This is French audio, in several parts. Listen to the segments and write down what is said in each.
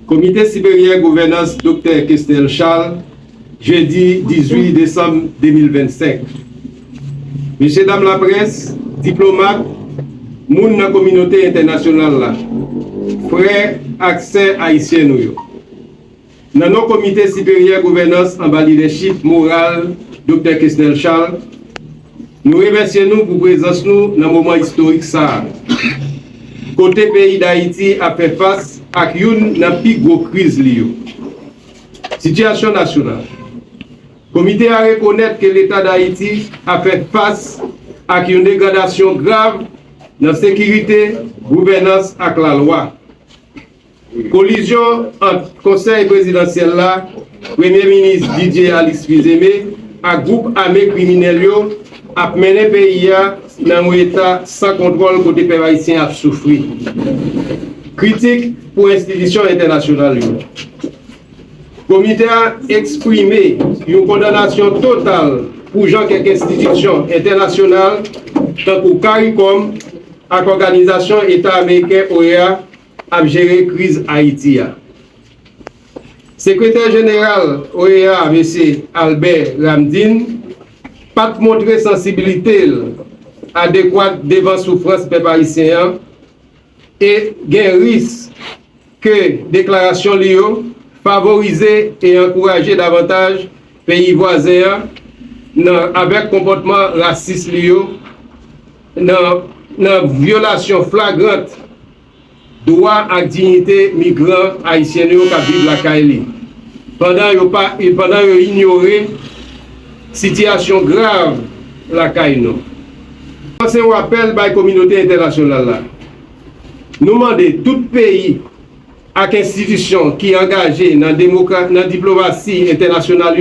Comité supérieur gouvernance Dr Kesnel Charles, jeudi 18 décembre 2025. Messieurs, dames la presse, diplomates, moun dans la communauté internationale là, frères, accès haïtien nous. Dans nos comités supérieurs gouvernance en bas leadership moral Dr Kesnel Charles, nous remercions pour présence nous dans le moment historique ça. Côté pays d'Haïti a fait face à une plus grosse crise liée. Situation nationale. Le comité a reconnaître que l'État d'Haïti a fait face à une dégradation grave dans la sécurité, gouvernance et la loi. Collision entre le Conseil présidentiel là, Premier ministre Didier Alix Fizeme et groupe armé criminel a mené le pays dans un état sans contrôle côté peuple haïtien a souffert. Critique pour l'institution internationale. Le comité a exprimé une condamnation totale pour quelques institutions internationales, tant que CARICOM et l'organisation État américain OEA a géré la crise Haïti. Secrétaire général OEA M. Albert Ramdin pas montré sensibilité adéquate devant la souffrance des peuple haïtien et il y a un risque que déclaration Lio favoriser et encourager davantage pays voisins avec comportement raciste Lio dans violation flagrante droit à dignité migrants haïtiens qui vivent la Kaili. Pendant qu'ils ignoré situation grave la Kaili. C'est un appel par la communauté internationale. Nous demandons tout pays avec institution qui est engagée dans la diplomatie internationale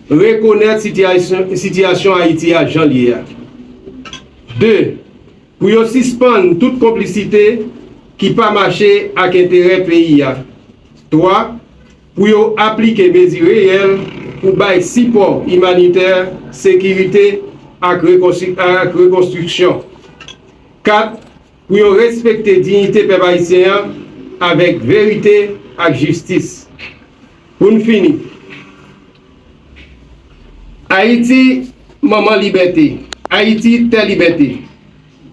reconnaître la situation Haïti à Jean-Lier. 2. Pour suspendre toute complicité qui n'a pas marché avec l'intérêt pays. 3. Pour appliquer des mesures réelles pour bailler support humanitaire, sécurité et reconstruction. 4. Pour respecter la dignité des peuples haïtiens avec vérité et justice. Pour nous finir, Haïti, maman liberté. Haïti, terre liberté.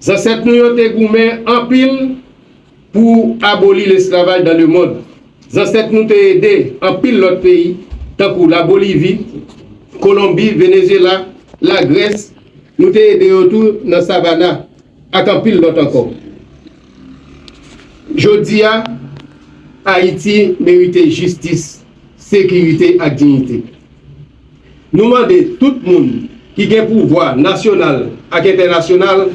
Dans cette nous avons gourmet en pile pour abolir l'esclavage dans le monde. Dans cette nous avons aidé en pile l'autre pays, tant que la Bolivie, Colombie, Venezuela, la Grèce, nous avons aidé autour dans la savane, à en pile l'autre encore. Jodi a Haïti mérite justice, sécurité et dignité. Nous demandons tout le monde qui a un pouvoir national et international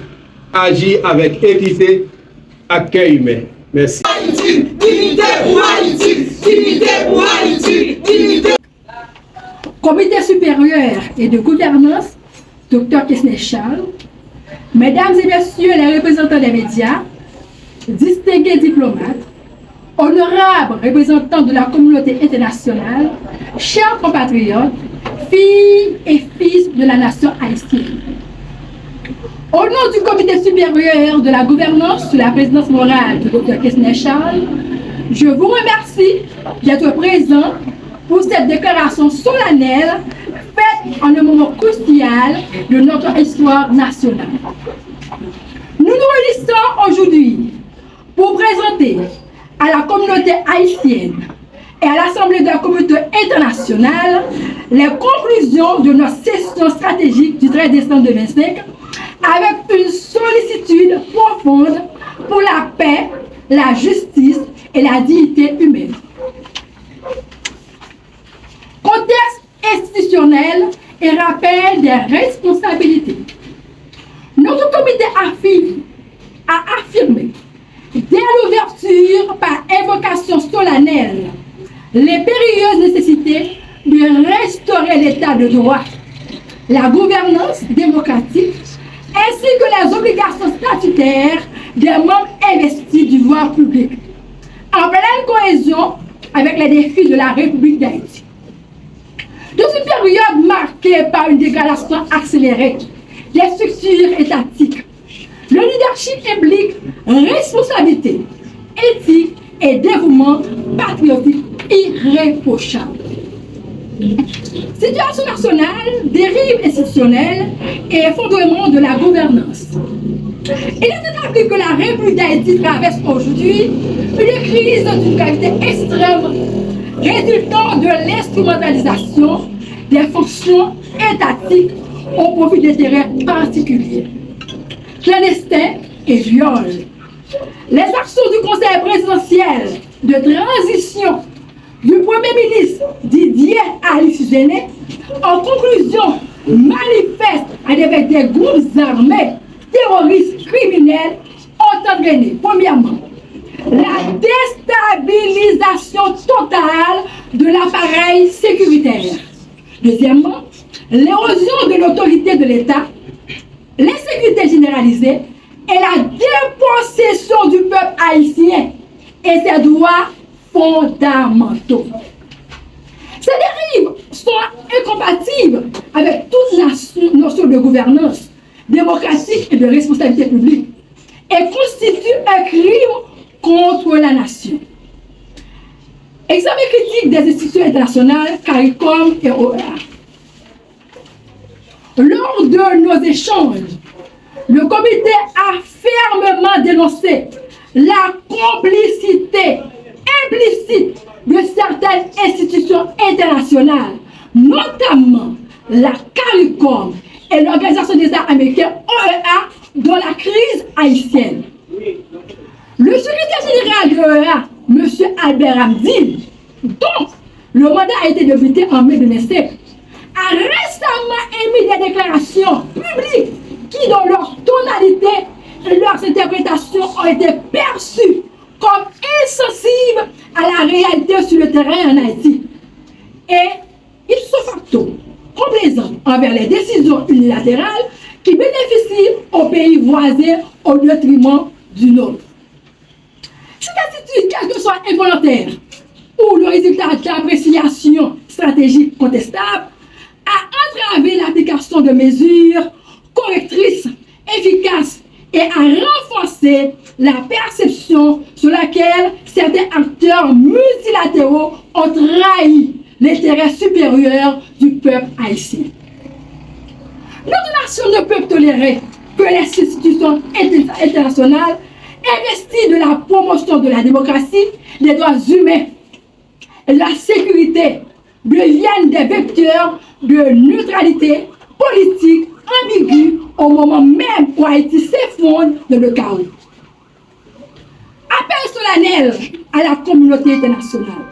agir avec équité et cœur humain. Merci. Haïti, dignité pour Haïti, dignité pour Haïti, dignité. Comité supérieur et de gouvernance, Dr Kesnel Charles, Mesdames et Messieurs les représentants des médias, distingués diplomates, honorables représentants de la communauté internationale, chers compatriotes, filles et fils de la nation haïtienne. Au nom du comité supérieur de la gouvernance sous la présidence morale de Dr Kesnel Charles, je vous remercie d'être présents pour cette déclaration solennelle faite en un moment crucial de notre histoire nationale. Nous nous réunissons aujourd'hui pour présenter à la communauté haïtienne et à l'Assemblée de la communauté internationale les conclusions de notre session stratégique du 13 décembre 2025 avec une sollicitude profonde pour la paix, la justice et la dignité humaine. Contexte institutionnel et rappel des responsabilités. Notre comité a affirmé dès l'ouverture par invocation solennelle les périlleuses nécessités de restaurer l'état de droit, la gouvernance démocratique ainsi que les obligations statutaires des membres investis du pouvoir public, en pleine cohésion avec les défis de la République d'Haïti. Dans une période marquée par une dégradation accélérée des structures étatiques, le leadership implique responsabilité, éthique et dévouement patriotique irréprochable. Situation nationale, dérive institutionnelle et effondrement de la gouvernance. Il est établi que la République d'Haïti traverse aujourd'hui une crise d'une gravité extrême résultant de l'instrumentalisation des fonctions étatiques au profit d'intérêts particuliers. Clandestin et viol. Les actions du Conseil présidentiel de transition du Premier ministre Didier Ali-Cizéné, en conclusion, manifeste avec des groupes armés, terroristes, criminels, ont entraîné, premièrement, la déstabilisation totale de l'appareil sécuritaire. Deuxièmement, l'érosion de l'autorité de l'État, l'insécurité généralisée et la dépossession du peuple haïtien et ses droits fondamentaux. Ces dérives sont incompatibles avec toute la notion de gouvernance démocratique et de responsabilité publique et constituent un crime contre la nation. Examen critique des institutions internationales, CARICOM et OEA. Lors de nos échanges, le comité a fermement dénoncé la complicité implicite de certaines institutions internationales, notamment la CARICOM et l'Organisation des Arts américains OEA dans la crise haïtienne. Le secrétaire général de l'OEA, M. Albert Hamdil, dont le mandat a été débuté en mai 2005, a récemment émis des déclarations publiques qui, dans leur tonalité et leurs interprétations, ont été perçues comme insensibles à la réalité sur le terrain en Haïti. Et ipso facto, complaisants envers les décisions unilatérales qui bénéficient aux pays voisins au détriment du nôtre. Cette attitude, quelle que soit involontaire ou le résultat d'appréciation stratégique contestable, a entravé l'application de mesures correctrices, efficaces et a renforcé la perception sur laquelle certains acteurs multilatéraux ont trahi l'intérêt supérieur du peuple haïtien. Notre nation ne peut tolérer que les institutions internationales investies de la promotion de la démocratie, des droits humains et de la sécurité deviennent des vecteurs de neutralité politique ambiguë au moment même où Haïti s'effondre dans le chaos. Appel solennel à la communauté internationale.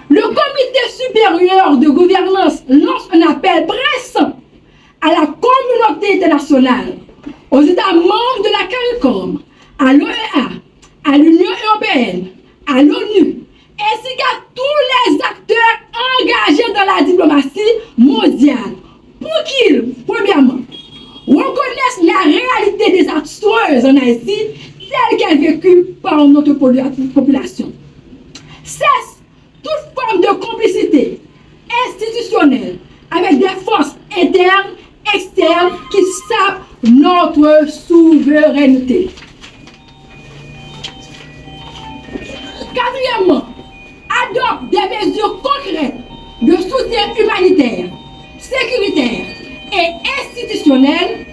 Le comité supérieur de gouvernance lance un appel pressant à la communauté internationale, aux États membres de la CARICOM, à l'OEA, à l'Union européenne, à l'ONU, ainsi qu'à tous les acteurs engagés dans la diplomatie mondiale, pour qu'ils, premièrement, reconnaissent la réalité désastreuse en Haïti telle qu'elle est vécue par notre population. Cesse toute forme de complicité institutionnelle avec des forces internes, externes qui sapent notre souveraineté. Quatrièmement, adopte des mesures concrètes de soutien humanitaire, sécuritaire et institutionnel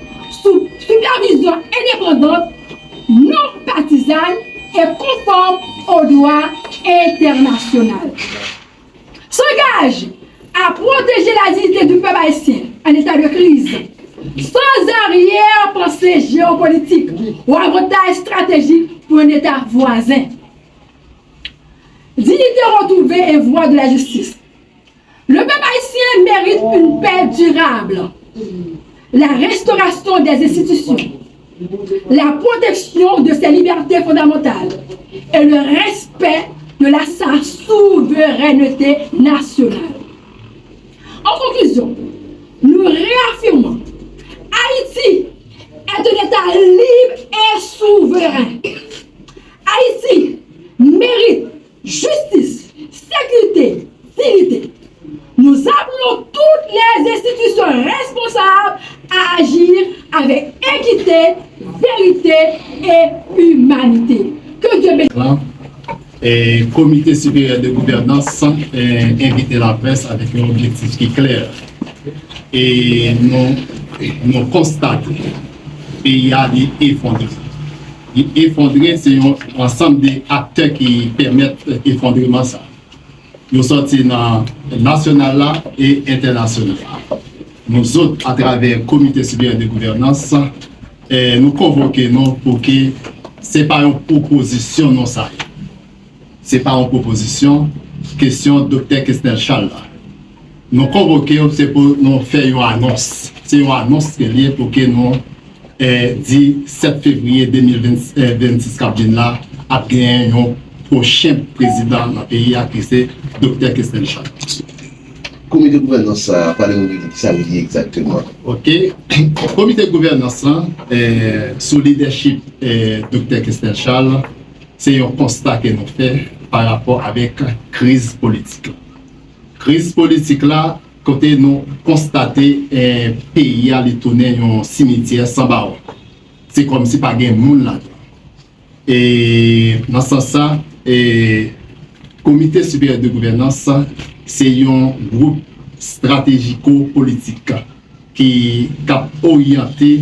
sous supervision indépendante, non partisane et conforme au droit international. S'engage à protéger la dignité du peuple haïtien en état de crise, sans arrière-pensée géopolitique ou avantage stratégique pour un État voisin. Dignité retrouvée et voie de la justice. Le peuple haïtien mérite une paix durable, la restauration des institutions, la protection de ses libertés fondamentales et le respect de sa souveraineté nationale. En conclusion, nous réaffirmons Haïti est un État libre et souverain. Haïti mérite justice, sécurité, dignité. Nous appelons toutes les institutions responsables à agir avec équité, vérité et humanité. Que Dieu bénisse. et comité supérieur de gouvernance inviter la presse avec un objectif qui est clair. Et nous constatons qu'il y a des effondrés. Effondrés, c'est un ensemble d'acteurs qui permettent l'effondrement. Nous sortis dans le national là et international. Nous autres, à travers le comité supérieur de gouvernance, nous convoquons pour que ce n'est pas une proposition, non ça. Ce n'est pas une proposition, question Dr. Kesnel Charles. Nous convoquons, c'est pour nous faire une annonce. C'est une annonce qui est liée pour que nous, dit 7 février 2026, là, a gagné un prochain président dans le pays, qui c'est Dr. Kesnel Charles. Comité de gouvernance, parlez-nous de ça veut dire exactement. Ok. Comité de gouvernance, sous leadership Dr. Kesnel Charles, c'est un constat que nous faisons par rapport avec la crise politique. Crise politique là, côté nous constater un pays à tourner un cimetière sans barreau. C'est comme si pas de monde là. Et dans ce sens, le comité supérieur de gouvernance, c'est un groupe stratégico-politique qui a orienté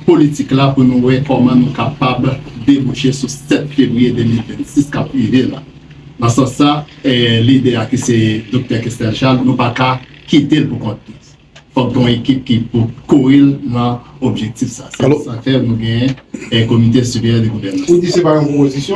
politique là pour nous voir comment nous sommes capables de déboucher sur 7 février 2026 qui arrivé là. Dans ce sens, l'idée qui c'est Dr. Kesnel Charles, nous ne pouvons pas quitter le pour compte. Il faut qu'il y ait une équipe qui peut courir dans l'objectif. C'est ça que nous gagnons un comité supérieur de gouvernance. Vous dites que ce n'est pas une proposition.